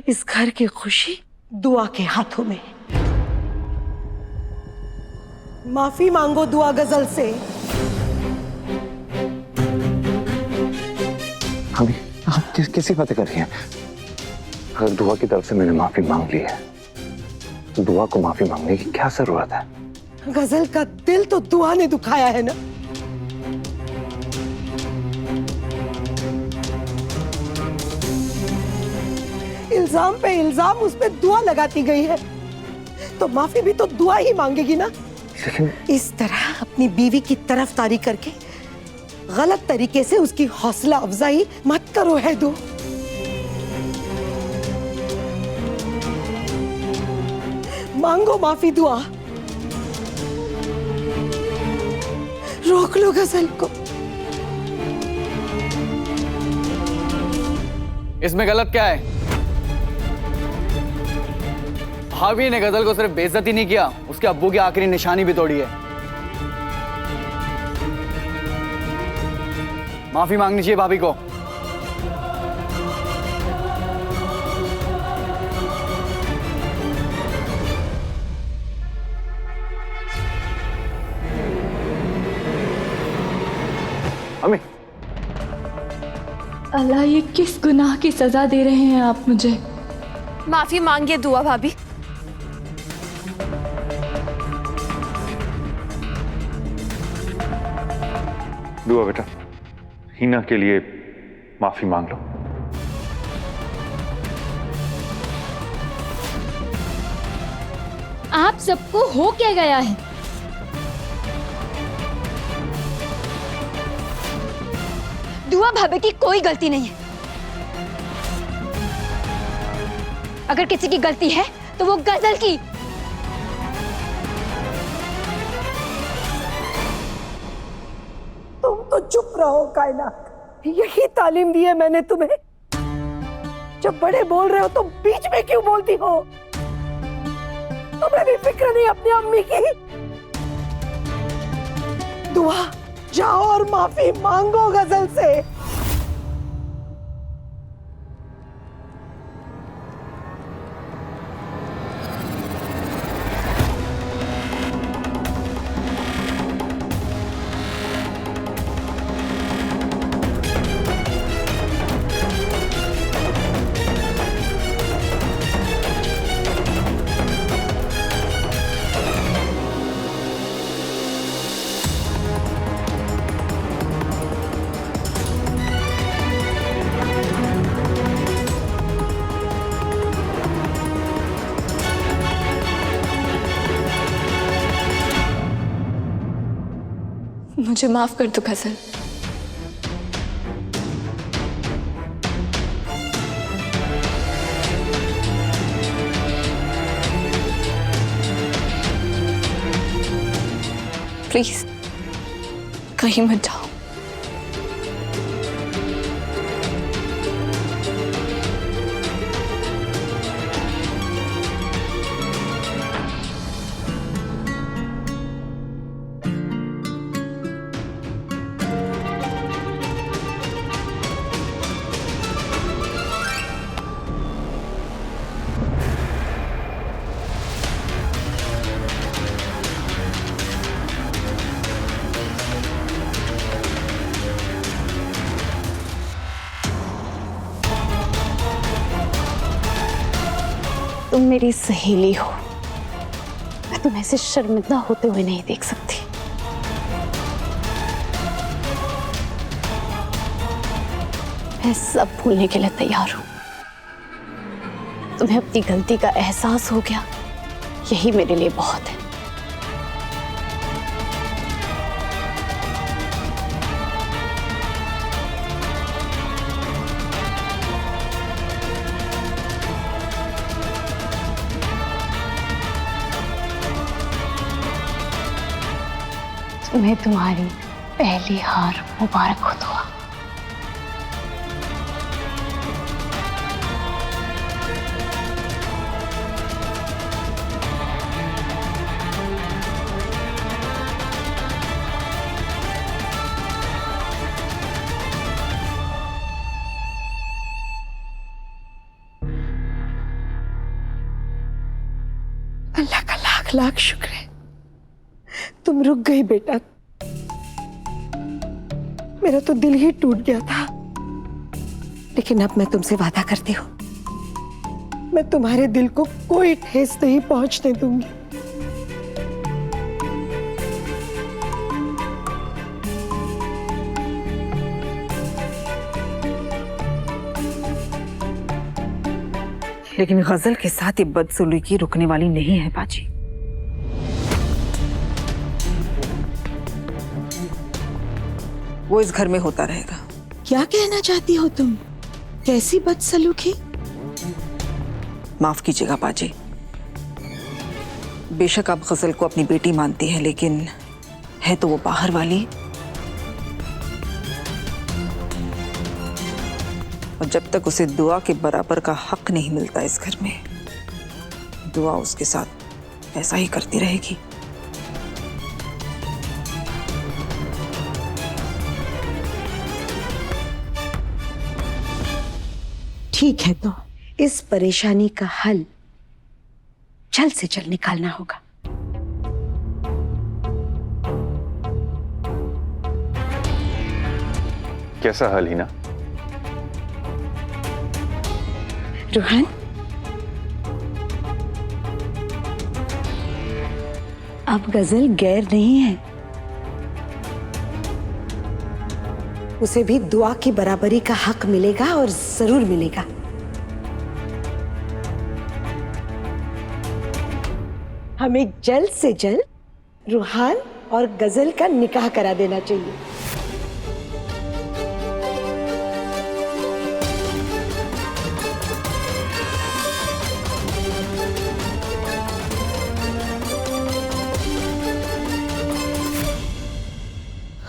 इस घर की खुशी दुआ के हाथों में। माफी मांगो दुआ गजल से। हम किसी बातें कर रही हैं? अगर दुआ की तरफ से मैंने माफी मांग ली है तो दुआ को माफी मांगने की क्या जरूरत है? गजल का दिल तो दुआ ने दुखाया है ना। इल्जाम पे इल्जाम उस पे दुआ लगाती गई है, तो माफी भी तो दुआ ही मांगेगी ना। लेकिन इस तरह अपनी बीवी की तरफदारी करके गलत तरीके से उसकी हौसला अफजाई मत करो है दो। मांगो माफी दुआ, रोक लो गजल को। इसमें गलत क्या है? भाभी ने गजल को सिर्फ बेइज्जती नहीं किया, उसके अब्बू की आखिरी निशानी भी तोड़ी है। माफी मांगनी चाहिए भाभी को। अम्मी, अल्लाह, ये किस गुनाह की सजा दे रहे हैं आप मुझे? माफी मांगिए दुआ भाभी। दुआ बेटा, हिना के लिए माफी मांग लो। आप सबको हो क्या गया है? दुआ भाभी की कोई गलती नहीं है। अगर किसी की गलती है तो वो गजल की। तुम तो चुप रहो कायनात, यही तालीम दी है मैंने तुम्हें। जब बड़े बोल रहे हो तो बीच में क्यों बोलती हो? तुम्हें भी फिक्र नहीं अपनी अम्मी की? दुआ जाओ और माफी मांगो गजल से। मुझे माफ कर दो गजल। प्लीज कहीं मत जाओ। तुम मेरी सहेली हो, मैं तुम्हें ऐसे शर्मिंदा होते हुए नहीं देख सकती। मैं सब भूलने के लिए तैयार हूं। तुम्हें अपनी गलती का एहसास हो गया, यही मेरे लिए बहुत है। तुम्हें तुम्हारी पहली हार मुबारक हो दुआ। लाख लाख शुक्र है तुम रुक गई बेटा। मेरा तो दिल ही टूट गया था, लेकिन अब मैं तुमसे वादा करती हूँ, मैं तुम्हारे दिल को कोई ठेस नहीं पहुंचने दूंगी। लेकिन गजल के साथ ये बदसलूकी रुकने वाली नहीं है बाजी। वो इस घर में होता रहेगा। क्या कहना चाहती हो तुम? कैसी बदसलूकी? माफ कीजिएगा बाजी, बेशक आप गजल को अपनी बेटी मानती है, लेकिन है तो वो बाहर वाली, और जब तक उसे दुआ के बराबर का हक नहीं मिलता इस घर में, दुआ उसके साथ ऐसा ही करती रहेगी। ठीक है, तो इस परेशानी का हल जल्द से जल्द निकालना होगा। कैसा हल हिना? रूहान, अब गजल गैर नहीं है, उसे भी दुआ की बराबरी का हक मिलेगा और जरूर मिलेगा। हमें जल्द से जल्द रूहान और गजल का निकाह करा देना चाहिए।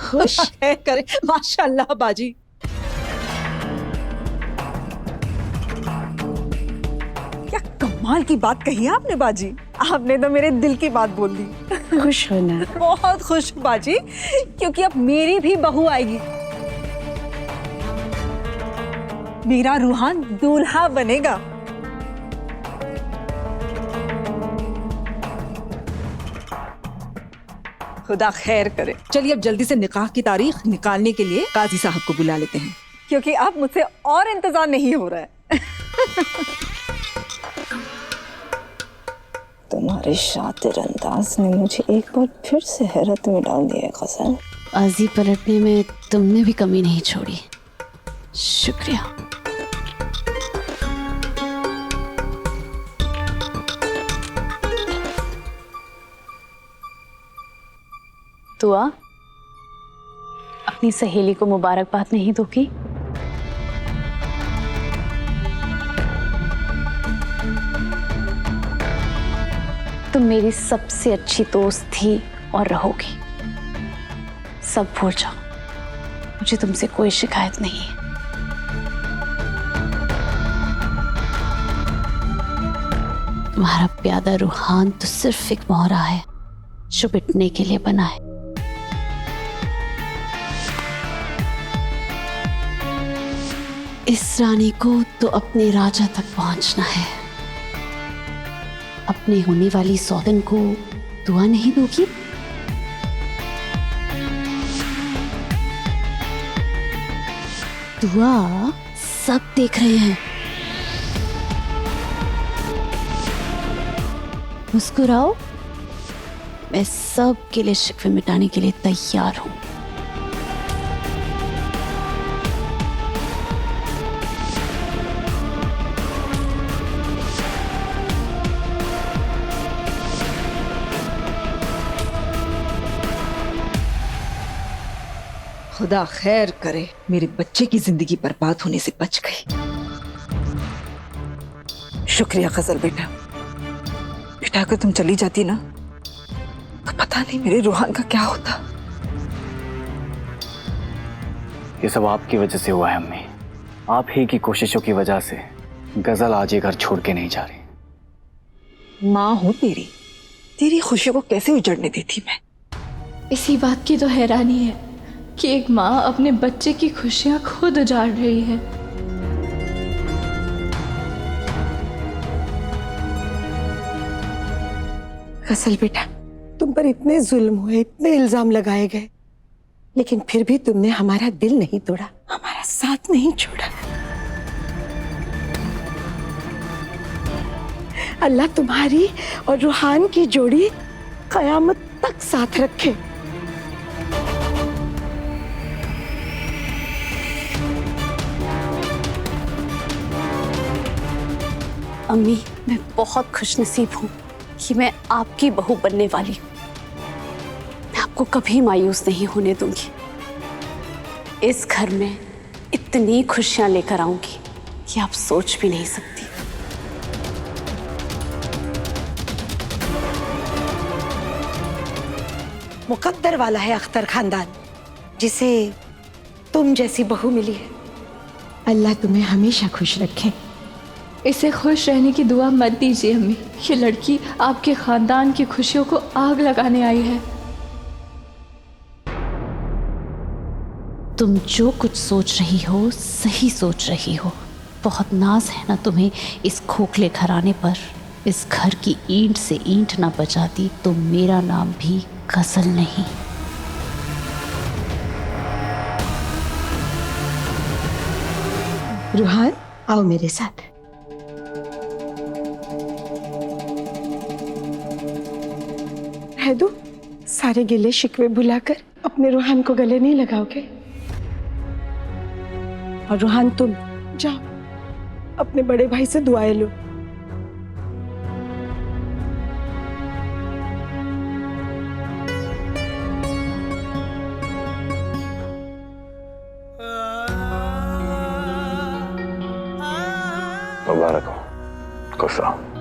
खुश करे माशाल्लाह बाजी। क्या कमाल की बात कही है आपने बाजी, आपने तो मेरे दिल की बात बोल दी। खुश होना। बहुत खुश हूं बाजी, क्योंकि अब मेरी भी बहू आएगी, मेरा रूहान दूल्हा बनेगा। खुदा खैर करे। चलिए अब जल्दी से निकाह की तारीख निकालने के लिए काजी साहब को बुला लेते हैं, क्योंकि अब मुझसे और इंतजार नहीं हो रहा है। तुम्हारे शातिर अंदाज ने मुझे एक बार फिर से हैरत में डाल दिया है गजल। बाजी पलटने में तुमने भी कमी नहीं छोड़ी, शुक्रिया। दुआ, अपनी सहेली को मुबारकबाद नहीं दोगी? तुम मेरी सबसे अच्छी दोस्त थी और रहोगी। सब भूल जाओ, मुझे तुमसे कोई शिकायत नहीं है। तुम्हारा प्यादा रूहान तो सिर्फ एक मोहरा है जो पिटने के लिए बना है। इस रानी को तो अपने राजा तक पहुंचना है। अपने होने वाली सौतन को दुआ नहीं दोगी? दुआ सब देख रहे हैं। मुस्कुराओ, मैं सब के लिए शिकवे मिटाने के लिए तैयार हूं। खुदा खैर करे, मेरे बच्चे की जिंदगी बर्बाद होने से बच गई। शुक्रिया गजल बेटा। बेटा अगर तुम चली जाती ना तो पता नहीं मेरे रूहान का क्या होता। ये सब आपकी वजह से हुआ है अम्मी। आप ही की कोशिशों की वजह से गजल आज ये घर छोड़ के नहीं जा रही। माँ हूं तेरी, तेरी खुशियों को कैसे उजड़ने देती मैं। इसी बात की तो हैरानी है कि एक माँ अपने बच्चे की खुशियां खुद उजाड़ रही है। कसल बेटा, तुम पर इतने जुल्म हुए, इतने इल्जाम लगाए गए, लेकिन फिर भी तुमने हमारा दिल नहीं तोड़ा, हमारा साथ नहीं छोड़ा। अल्लाह तुम्हारी और रूहान की जोड़ी कयामत तक साथ रखे। अम्मी, मैं बहुत खुशनसीब हूँ कि मैं आपकी बहू बनने वाली हूँ। मैं आपको कभी मायूस नहीं होने दूंगी। इस घर में इतनी खुशियां लेकर आऊंगी कि आप सोच भी नहीं सकती। मुकद्दर वाला है अख्तर खानदान, जिसे तुम जैसी बहू मिली है। अल्लाह तुम्हें हमेशा खुश रखे। इसे खुश रहने की दुआ मत दीजिए अम्मी। ये लड़की आपके खानदान की खुशियों को आग लगाने आई है। तुम जो कुछ सोच रही हो सही सोच रही हो। बहुत नाज है ना तुम्हें इस खोखले घराने पर। इस घर की ईंट से ईंट ना बचाती तो मेरा नाम भी गजल नहीं। रूहान, आओ मेरे साथ। रह दो, सारे गिले शिकवे भुलाकर अपने रूहान को गले नहीं लगाओगे। और रूहान, तुम जाओ अपने बड़े भाई से दुआएं लो। मुबारक हो, खुश रहो।